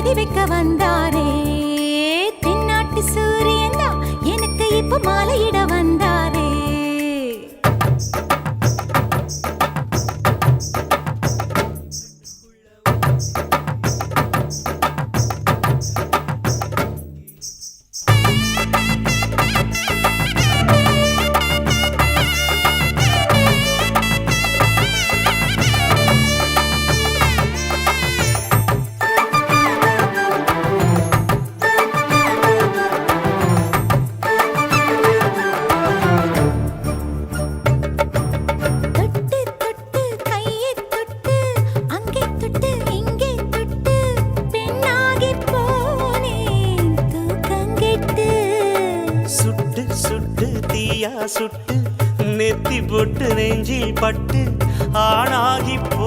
தேதி வைக்க வந்தாரே. தென்னாட்டு சூரியன் தான் எனக்கு இப்ப மாலையிட வந்தாரே. சுட்டு நெத்தி போட்டு நெஞ்சில் பட்டு ஆணாகி போ